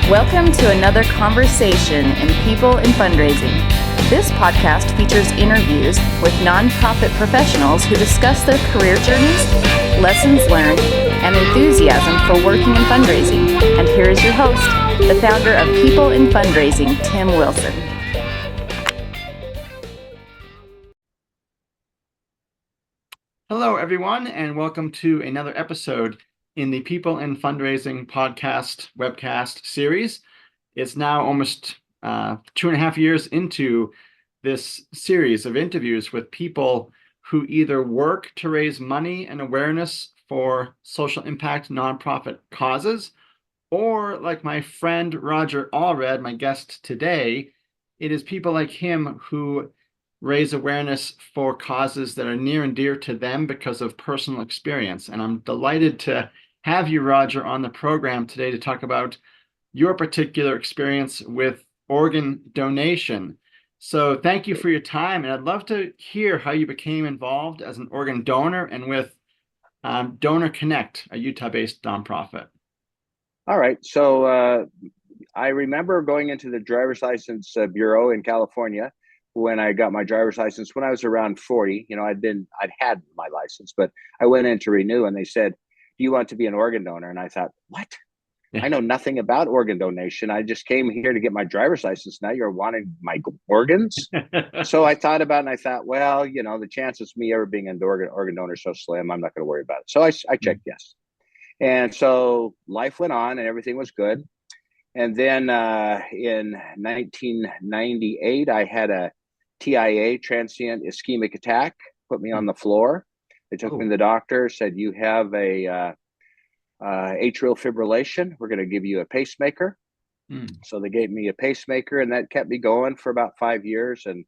Welcome to another conversation in People in Fundraising. This podcast features interviews with nonprofit professionals who discuss their career journeys, lessons learned, and enthusiasm for working in fundraising. And here is your host, the founder of People in Fundraising, Tim Wilson. Hello, everyone, and welcome to another episode in the People in Fundraising podcast webcast series. It's now almost 2.5 years into this series of interviews with people who either work to raise money and awareness for social impact nonprofit causes, or like my friend Roger Allred, my guest today, it is people like him who raise awareness for causes that are near and dear to them because of personal experience. And I'm delighted to have you, Roger, on the program today to talk about your particular experience with organ donation. So thank you for your time. And I'd love to hear how you became involved as an organ donor and with DonorConnect, a Utah-based nonprofit. All right. So I remember going into the driver's license bureau in California when I got my driver's license when I was around 40. You know, I'd had my license, but I went in to renew and they said, "Do you want to be an organ donor?" And I thought, what? Yeah. I know nothing about organ donation. I just came here to get my driver's license. Now you're wanting my organs? So I thought about it and I thought, well, you know, the chances of me ever being an organ donor is so slim, I'm not going to worry about it. So I checked yes. And so life went on and everything was good. And then in 1998, I had a TIA, transient ischemic attack, put me on the floor. They took me to the doctor, said, "You have a atrial fibrillation. We're going to give you a pacemaker." So they gave me a pacemaker and that kept me going for about 5 years. And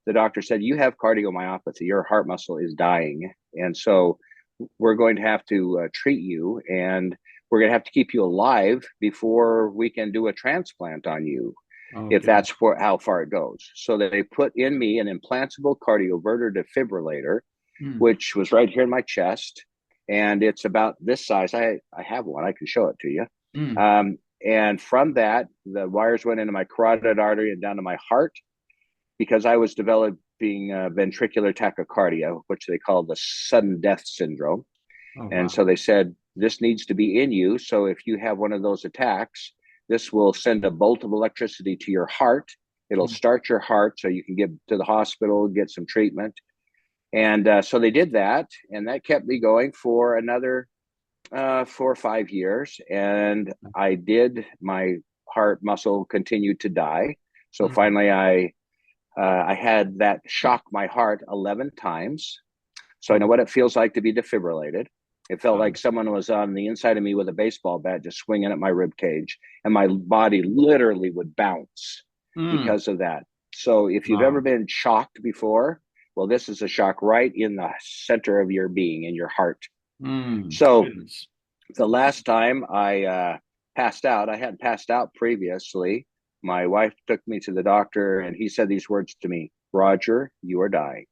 the doctor said, "You have cardiomyopathy. Your heart muscle is dying. And so we're going to have to treat you and we're going to have to keep you alive before we can do a transplant on you." Okay. If that's how far it goes. So they put in me an implantable cardioverter defibrillator, which was right here in my chest. And it's about this size. I have one. I can show it to you. And from that, the wires went into my carotid artery and down to my heart because I was developing ventricular tachycardia, which they call the sudden death syndrome. And so they said, this needs to be in you. So if you have one of those attacks, this will send a bolt of electricity to your heart. It'll start your heart so you can get to the hospital, get some treatment. And so they did that. And that kept me going for another 4 or 5 years. And my heart muscle continued to die. So finally, I had that shock my heart 11 times. So I know what it feels like to be defibrillated. It felt like someone was on the inside of me with a baseball bat, just swinging at my rib cage, and my body literally would bounce because of that. So if you've ever been shocked before, well, this is a shock right in the center of your being, in your heart. So the last time I passed out, I hadn't passed out previously. My wife took me to the doctor and he said these words to me: "Roger, you are dying."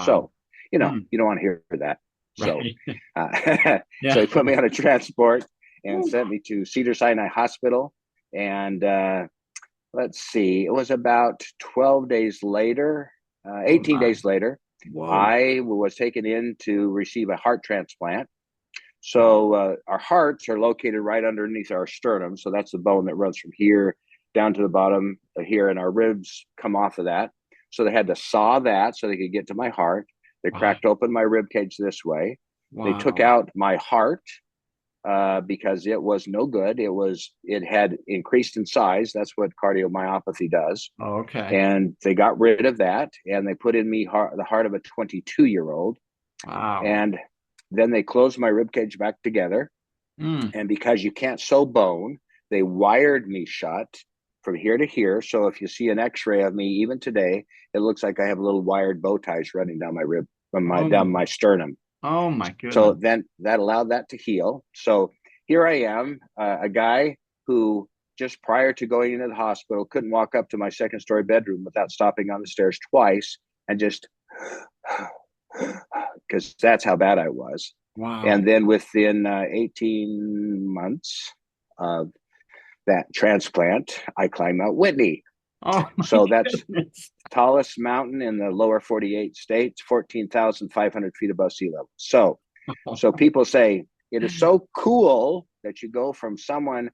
So, you know, you don't want to hear that. So, so he put me on a transport and sent me to Cedars-Sinai Hospital. And let's see, it was about 12 days later, 18 days later, I was taken in to receive a heart transplant. So our hearts are located right underneath our sternum. So that's the bone that runs from here down to the bottom here, and our ribs come off of that. So they had to saw that so they could get to my heart. They cracked open my rib cage this way. They took out my heart because it was no good. It had increased in size. That's what cardiomyopathy does. And they got rid of that, and they put in me the heart of a 22-year-old. And then they closed my rib cage back together. And because you can't sew bone, they wired me shut from here to here. So if you see an x-ray of me even today, it looks like I have little wired bow ties running down my rib, down my sternum. Oh my goodness. So then that allowed that to heal. So here I am, a guy who just prior to going into the hospital couldn't walk up to my second-story bedroom without stopping on the stairs twice and just because that's how bad I was. And then within 18 months of that transplant, I climb Mount Whitney. Oh, my So that's goodness. tallest mountain in the lower 48 states, 14,500 feet above sea level. So people say it is so cool that you go from someone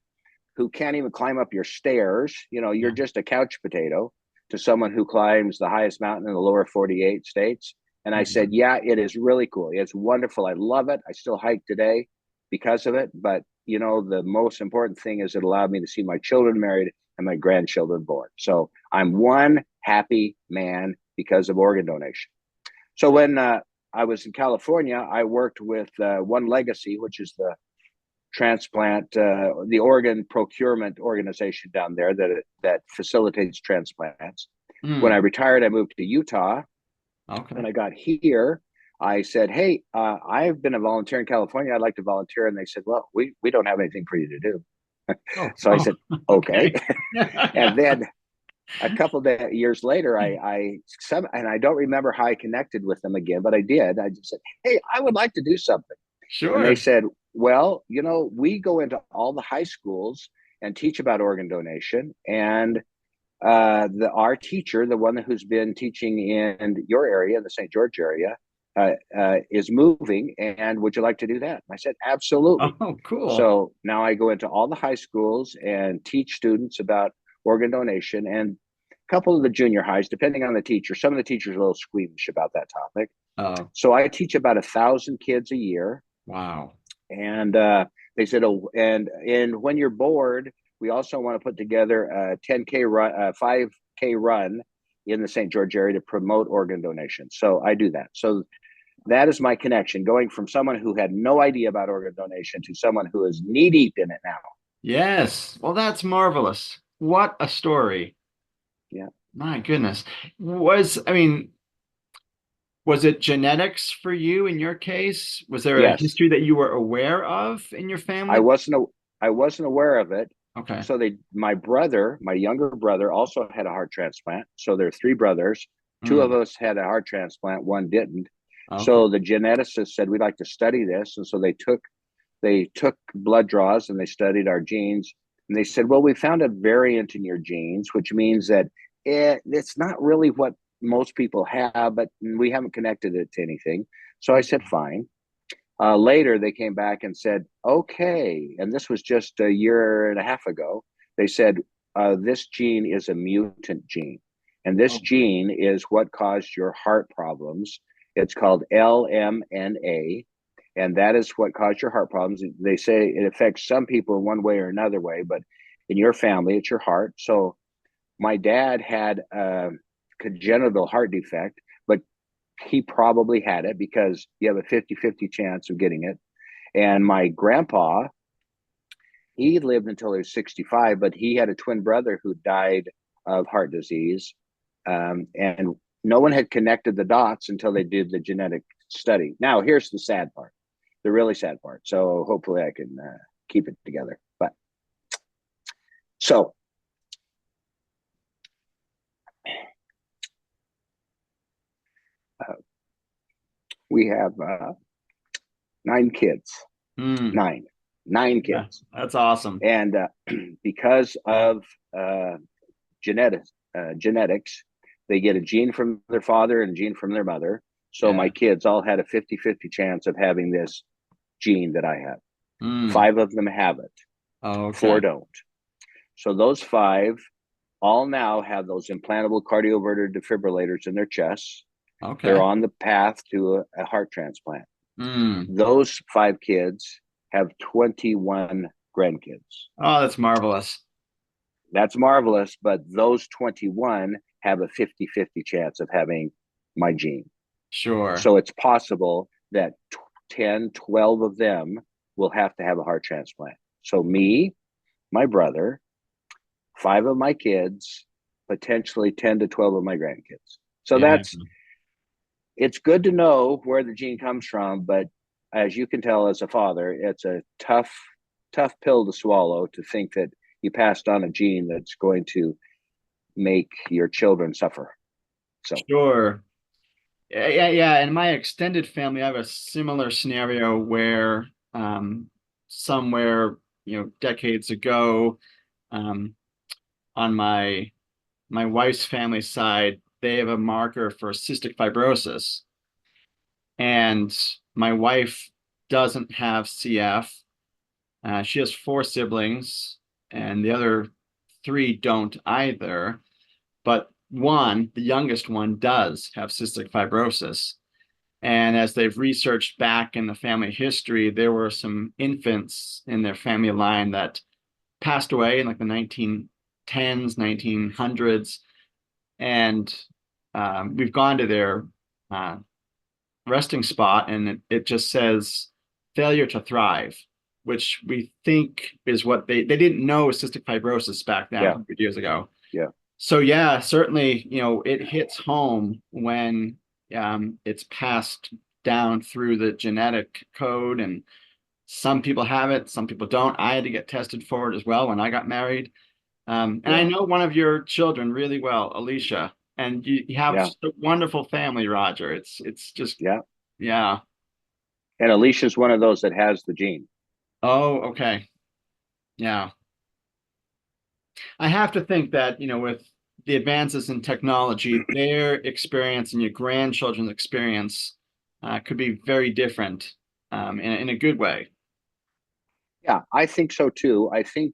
who can't even climb up your stairs, you're Yeah. just a couch potato, to someone who climbs the highest mountain in the lower 48 states. And I said, yeah, it is really cool. It's wonderful. I love it. I still hike today because of it. But, the most important thing is it allowed me to see my children married and my grandchildren born. So I'm one happy man because of organ donation. So when I was in California, I worked with One Legacy, which is the transplant, the organ procurement organization down there that facilitates transplants. When I retired, I moved to Utah. Okay. When I got here, I said, hey, I've been a volunteer in California. I'd like to volunteer. And they said, well, we don't have anything for you to do. So I said, okay. And then a couple of years later, I don't remember how I connected with them again, but I did. I just said, hey, I would like to do something. Sure. And they said, well, we go into all the high schools and teach about organ donation. And our teacher, the one who's been teaching in your area, the St. George area, is moving. And would you like to do that? I said, absolutely. Oh, cool. So now I go into all the high schools and teach students about organ donation, and a couple of the junior highs, depending on the teacher. Some of the teachers are a little squeamish about that topic. Oh, So I teach about 1,000 kids a year. wow. And they said, oh, and when you're bored, we also want to put together a 10K run, 5K run in the St. George area to promote organ donation. So I do that. So that is my connection, going from someone who had no idea about organ donation to someone who is knee deep in it now. Yes. Well, that's marvelous. What a story. Yeah. My goodness. Was it genetics for you in your case? Was there a Yes. history that you were aware of in your family? I wasn't aware of it. Okay. So my younger brother also had a heart transplant. So there are three brothers. Two of us had a heart transplant, one didn't. Okay. So the geneticist said, we'd like to study this. And so they took blood draws and they studied our genes. And they said, well, we found a variant in your genes, which means that it's not really what most people have, but we haven't connected it to anything. So I said, fine. Later, they came back and said, okay. And this was just a year and a half ago. They said, this gene is a mutant gene. And this gene is what caused your heart problems. It's called LMNA. And that is what caused your heart problems. They say it affects some people in one way or another way, but in your family, it's your heart. So my dad had a congenital heart defect, but he probably had it because you have a 50-50 chance of getting it. And my grandpa, he lived until he was 65, but he had a twin brother who died of heart disease. And no one had connected the dots until they did the genetic study. Now, here's the sad part, the really sad part. So hopefully I can keep it together. But so we have 9 kids. Nine kids. Yeah, that's awesome. And because of genetics, they get a gene from their father and a gene from their mother. So my kids all had a 50-50 chance of having this gene that I have. 5 of them have it. Okay. 4 don't. So those 5 all now have those implantable cardioverter defibrillators in their chests. Okay. They're on the path to a heart transplant. Those 5 kids have 21 grandkids. Oh, that's marvelous. That's marvelous, but those 21 have a 50-50 chance of having my gene. Sure. So it's possible that 10, 12 of them will have to have a heart transplant. So me, my brother, 5 of my kids, potentially 10 to 12 of my grandkids. So it's good to know where the gene comes from, but as you can tell as a father, it's a tough pill to swallow to think that you passed on a gene that's going to make your children suffer. So sure. Yeah. In my extended family, I have a similar scenario where somewhere, decades ago, on my wife's family side, they have a marker for cystic fibrosis, and my wife doesn't have CF. She has 4 siblings, and the other 3 don't either. But one, the youngest one, does have cystic fibrosis. And as they've researched back in the family history, there were some infants in their family line that passed away in like the 1910s, 1900s. And we've gone to their resting spot, and it just says failure to thrive, which we think is what they didn't know was cystic fibrosis back then, 100 years ago. Yeah. So yeah, certainly, it hits home when it's passed down through the genetic code, and some people have it, some people don't. I had to get tested for it as well when I got married. And I know one of your children really well, Alicia, and you have a wonderful family, Roger. It's just, yeah. And Alicia's one of those that has the gene. Oh, okay. Yeah. I have to think that, with the advances in technology, their experience and your grandchildren's experience could be very different in a good way. Yeah, I think so too. I think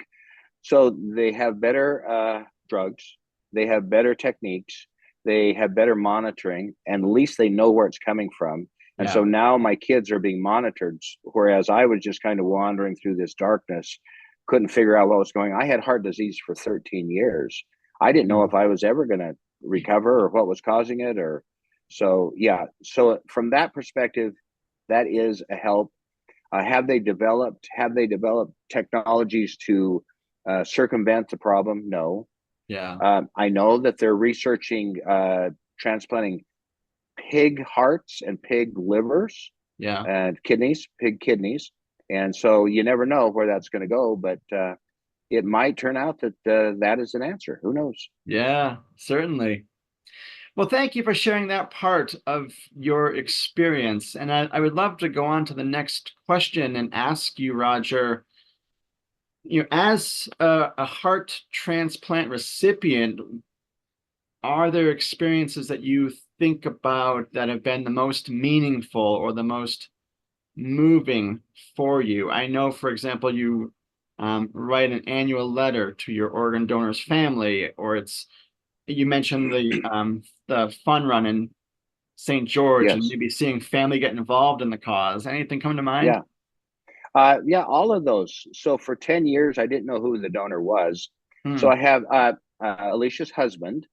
so. They have better drugs, they have better techniques, they have better monitoring, and at least they know where it's coming from. And so now my kids are being monitored, whereas I was just kind of wandering through this darkness, couldn't figure out what was going on. I had heart disease for 13 years. I didn't know if I was ever going to recover or what was causing it. So from that perspective, that is a help. Have they developed technologies to circumvent the problem? No. Yeah. I know that they're researching transplanting pig hearts and pig livers, and pig kidneys. And so you never know where that's going to go, but it might turn out that that is an answer. Who knows? Yeah, certainly. Well, thank you for sharing that part of your experience. And I would love to go on to the next question and ask you, Roger, as a heart transplant recipient, are there experiences that you think about that have been the most meaningful or the most moving for you? I know, for example, you write an annual letter to your organ donor's family, or you mentioned the fun run in St. George, and maybe seeing family get involved in the cause. Anything come to mind? All of those. So for 10 years, I didn't know who the donor was. So I have Alicia's husband.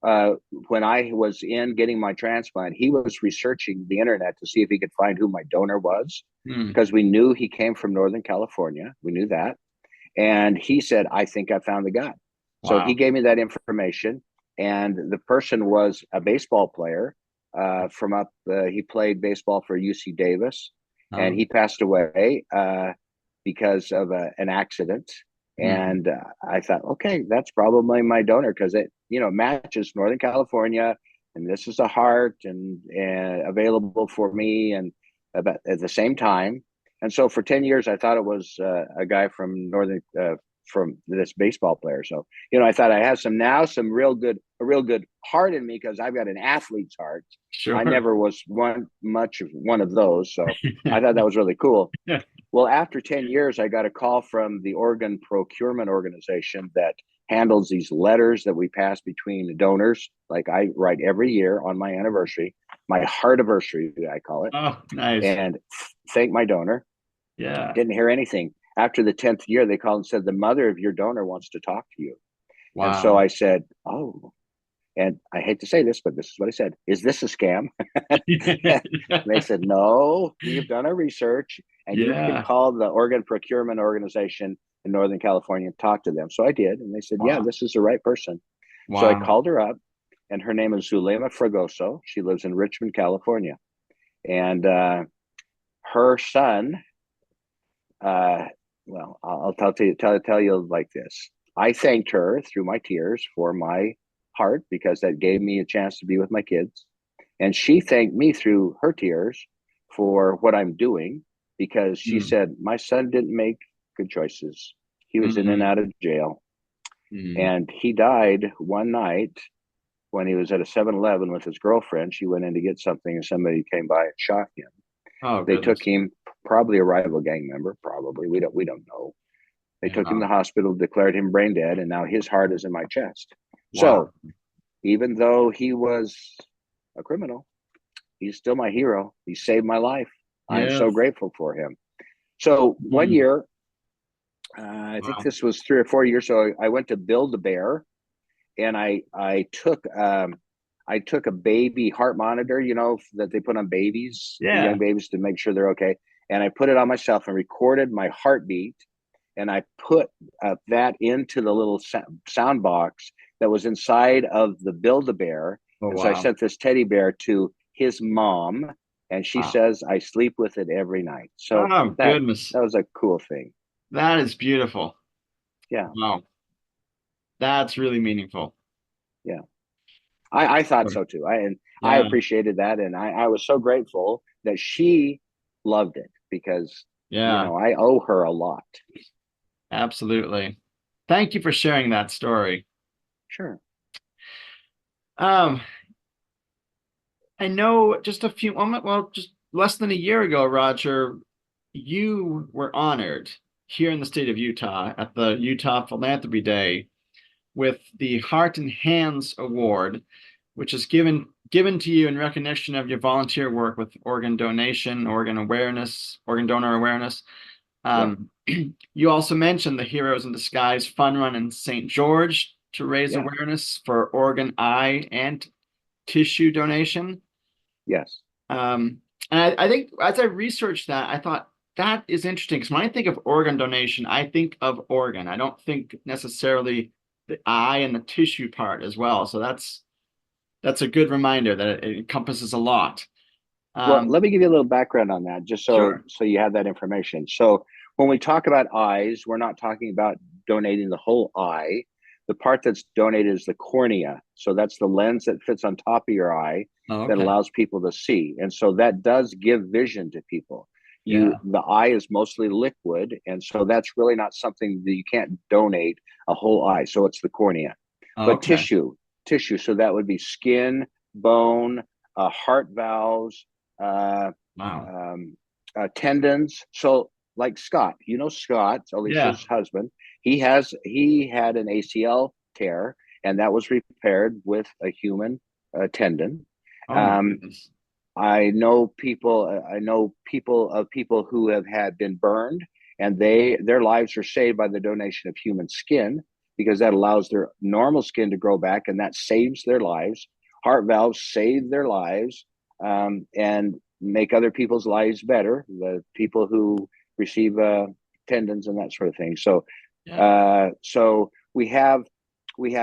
When I was in getting my transplant, he was researching the internet to see if he could find who my donor was, because we knew he came from Northern California. We knew that. And he said, I think I found the guy. Wow. So he gave me that information. And the person was a baseball player he played baseball for UC Davis. And he passed away because of an accident. And I thought, okay, that's probably my donor, because it matches Northern California, and this is a heart and available for me, and about at the same time. And so for 10 years, I thought it was a guy from from this baseball player. So I thought I have a real good heart in me, because I've got an athlete's heart. Sure. I never was much of one of those, so I thought that was really cool. Well, after 10 years, I got a call from the organ procurement organization that handles these letters that we pass between the donors. Like I write every year on my anniversary, my heartiversary, I call it. Oh, nice. And thank my donor. Yeah. Didn't hear anything. After the 10th year, they called and said, the mother of your donor wants to talk to you. Wow. And so I said, oh, and I hate to say this, but this is what I said. Is this a scam? And they said, no, we've done our research, and you can call the organ procurement organization in Northern California and talk to them. So I did. And they said, yeah, this is the right person. Wow. So I called her up, and her name is Zulema Fragoso. She lives in Richmond, California. And her son, I'll tell you like this. I thanked her through my tears for my heart, because that gave me a chance to be with my kids. And she thanked me through her tears for what I'm doing, because she said, my son didn't make good choices. He was in and out of jail. And he died one night when he was at a 7-Eleven with his girlfriend. She went in to get something and somebody came by and shot him. Oh, They took goodness. him, probably a rival gang member, probably. We don't know. They took him to the hospital, declared him brain dead, and now his heart is in my chest. Wow. So even though he was a criminal, he's still my hero. He saved my life. I'm so Yes. grateful for him. So one year, I think Wow. this was 3 or 4 years. So I went to Build-A-Bear, and I took a baby heart monitor, you know, that they put on babies, young babies, to make sure they're okay. And I put it on myself and recorded my heartbeat. And I put that into the little sound box that was inside of the Build-A-Bear. Oh, and so I sent this teddy bear to his mom, and she says I sleep with it every night. So that goodness. was a cool thing. That is beautiful. Yeah. Wow. That's really meaningful. Yeah. I thought so too. I appreciated that. And I was so grateful that she loved it because, you know, I owe her a lot. Absolutely. Thank you for sharing that story. Sure. I know just just less than a year ago, Roger, you were honored here in the state of Utah at the Utah Philanthropy Day with the Heart and Hands Award, which is given to you in recognition of your volunteer work with organ donation, organ donor awareness. You also mentioned the Heroes in Disguise fun run in St. George to raise awareness for organ, eye, and tissue donation. Yes. And I think as I researched that, I thought that is interesting because when I think of organ donation, I think of organ. I don't think necessarily the eye and the tissue part as well. So that's a good reminder that it encompasses a lot. Well, let me give you a little background on that, just so you have that information. So when we talk about eyes, we're not talking about donating the whole eye. The part that's donated is the cornea. So that's the lens that fits on top of your eye that allows people to see. And so that does give vision to people. The eye is mostly liquid, and so that's really not something that you can't donate a whole eye. So it's the cornea. But tissue. So that would be skin, bone, heart valves, tendons. So like Scott, you know, Scott, Alicia's husband, he had an ACL tear, and that was repaired with a human tendon. I know people who have been burned, and their lives are saved by the donation of human skin, because that allows their normal skin to grow back, and that saves their lives. Heart valves save their lives, and make other people's lives better, the people who receive tendons and that sort of thing. So so we have 8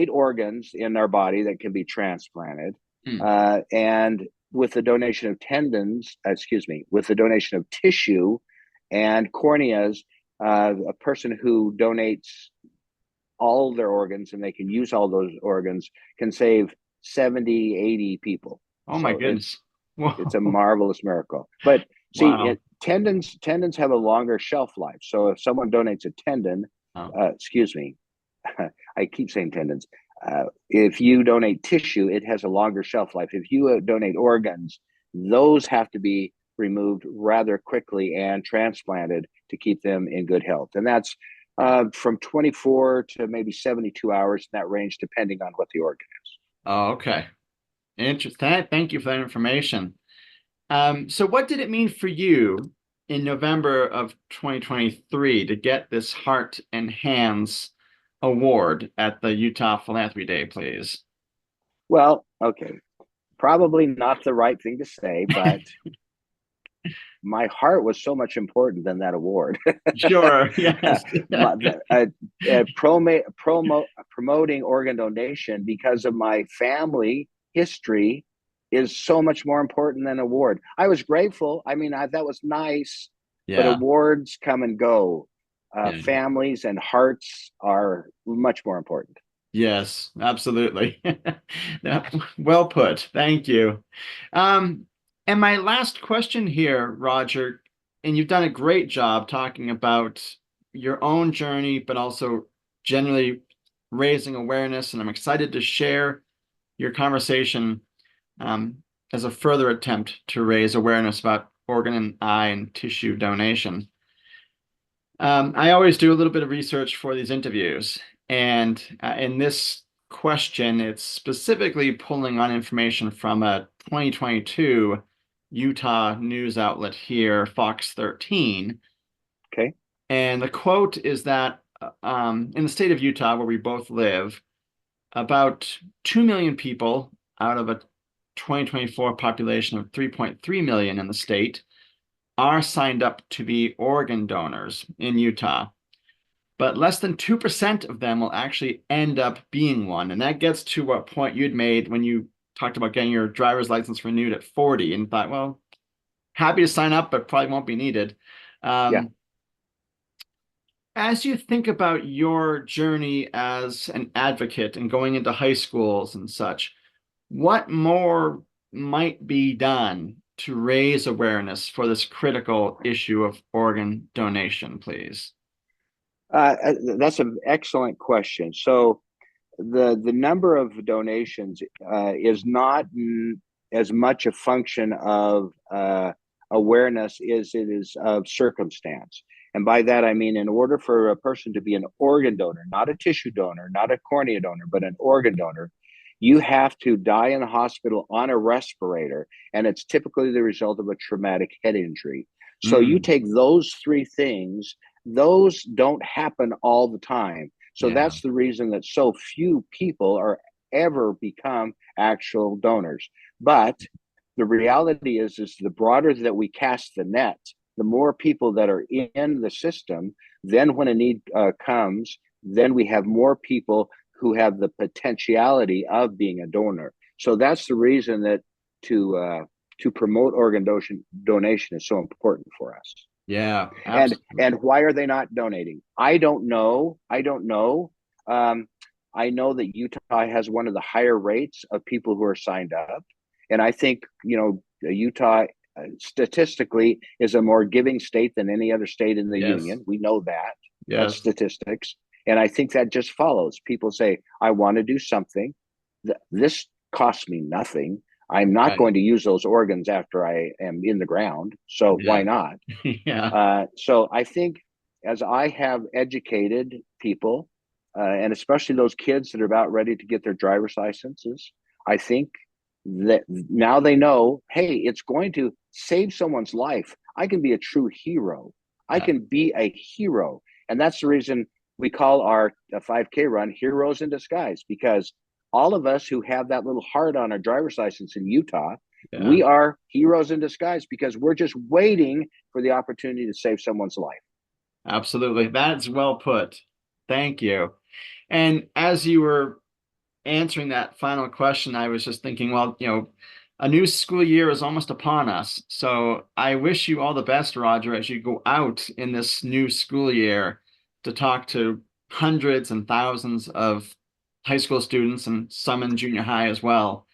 organs in our body that can be transplanted. And with the donation of with the donation of tissue and corneas, a person who donates all their organs, and they can use all those organs, can save 70, 80 people. Oh my goodness. It's a marvelous miracle. But see, tendons have a longer shelf life. So if someone donates a tendon, I keep saying tendons. If you donate tissue, it has a longer shelf life. If you donate organs, those have to be removed rather quickly and transplanted to keep them in good health. And that's from 24 to maybe 72 hours, in that range, depending on what the organ is. Oh, okay. Interesting. Thank you for that information. So what did it mean for you in November of 2023 to get this Heart and Hands Award at the Utah Philanthropy Day, please? Well, okay. Probably not the right thing to say, but my heart was so much important than that award. Sure. Yes. Promoting organ donation because of my family history is so much more important than award. I was grateful. I mean, that was nice, but awards come and go. Families and hearts are much more important. Yes, absolutely. Well put. Thank you. And my last question here, Roger, and you've done a great job talking about, your own journey, but also generally raising awareness. And I'm excited to share your conversation as a further attempt to raise awareness about organ and eye and tissue donation. I always do a little bit of research for these interviews, and in this question, it's specifically pulling on information from a 2022 Utah news outlet here, Fox 13. Okay. And the quote is that in the state of Utah, where we both live, about 2 million people out of a 2024 population of 3.3 million in the state are signed up to be organ donors in Utah. But less than 2% of them will actually end up being one. And that gets to what point you'd made when you talked about getting your driver's license renewed at 40 and thought, well, happy to sign up, but probably won't be needed. Yeah. As you think about your journey as an advocate and going into high schools and such, what more might be done to raise awareness for this critical issue of organ donation, please? That's an excellent question. So the number of donations is not as much a function of awareness as it is of circumstance. And by that, I mean, in order for a person to be an organ donor, not a tissue donor, not a cornea donor, but an organ donor, you have to die in the hospital on a respirator. And it's typically the result of a traumatic head injury. So you take those three things, those don't happen all the time. So that's the reason that so few people are ever become actual donors. But the reality is the broader that we cast the net, the more people that are in the system, then when a need comes, then we have more people who have the potentiality of being a donor. So that's the reason that to promote organ donation is so important for us. Yeah, absolutely. And why are they not donating? I don't know. I know that Utah has one of the higher rates of people who are signed up. And I think, Utah statistically is a more giving state than any other state in the union. We know that. That's statistics. And I think that just follows. People say, I want to do something. This costs me nothing. I'm not going to use those organs after I am in the ground. So why not? So I think as I have educated people, and especially those kids that are about ready to get their driver's licenses, I think that now they know, hey, it's going to save someone's life. I can be a true hero. I can be a hero. And that's the reason we call our 5K run Heroes in Disguise, because all of us who have that little heart on our driver's license in Utah, we are heroes in disguise because we're just waiting for the opportunity to save someone's life. Absolutely. That's well put. Thank you. And as you were answering that final question, I was just thinking, well, a new school year is almost upon us. So I wish you all the best, Roger, as you go out in this new school year to talk to hundreds and thousands of high school students and some in junior high as well.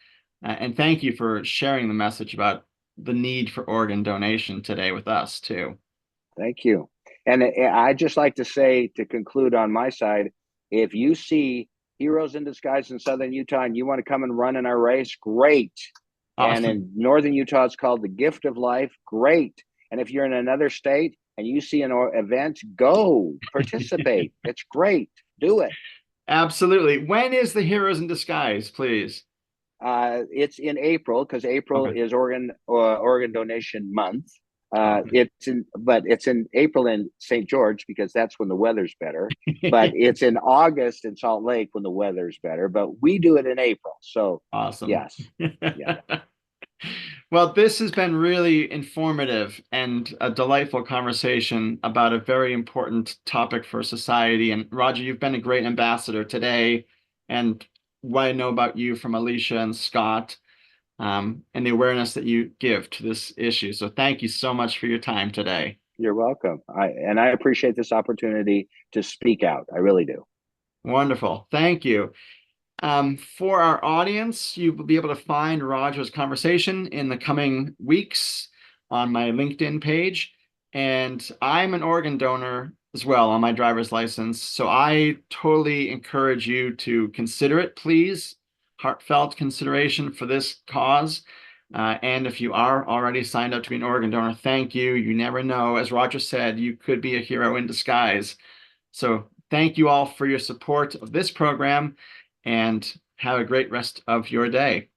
And thank you for sharing the message about the need for organ donation today with us too. Thank you. And I'd just like to say, to conclude on my side, if you see Heroes in Disguise in Southern Utah and you want to come and run in our race, great. Awesome. And in Northern Utah, it's called the Gift of Life. Great. And if you're in another state and you see an event, go participate. It's great. Do it. Absolutely. When is the Heroes in Disguise, please? It's in April, because April is organ donation month. It's in April in St. George because that's when the weather's better. But it's in August in Salt Lake when the weather's better. But we do it in April. So awesome. Yes. Yeah. Well, this has been really informative and a delightful conversation about a very important topic for society. And Roger, you've been a great ambassador today. And what I know about you from Alicia and Scott, and the awareness that you give to this issue. So thank you so much for your time today. You're welcome. I appreciate this opportunity to speak out. I really do. Wonderful. Thank you. For our audience, you will be able to find Roger's conversation in the coming weeks on my LinkedIn page. And I'm an organ donor as well on my driver's license. So I totally encourage you to consider it, please. Heartfelt consideration for this cause. And if you are already signed up to be an organ donor, thank you. You never know. As Roger said, you could be a hero in disguise. So thank you all for your support of this program, and have a great rest of your day.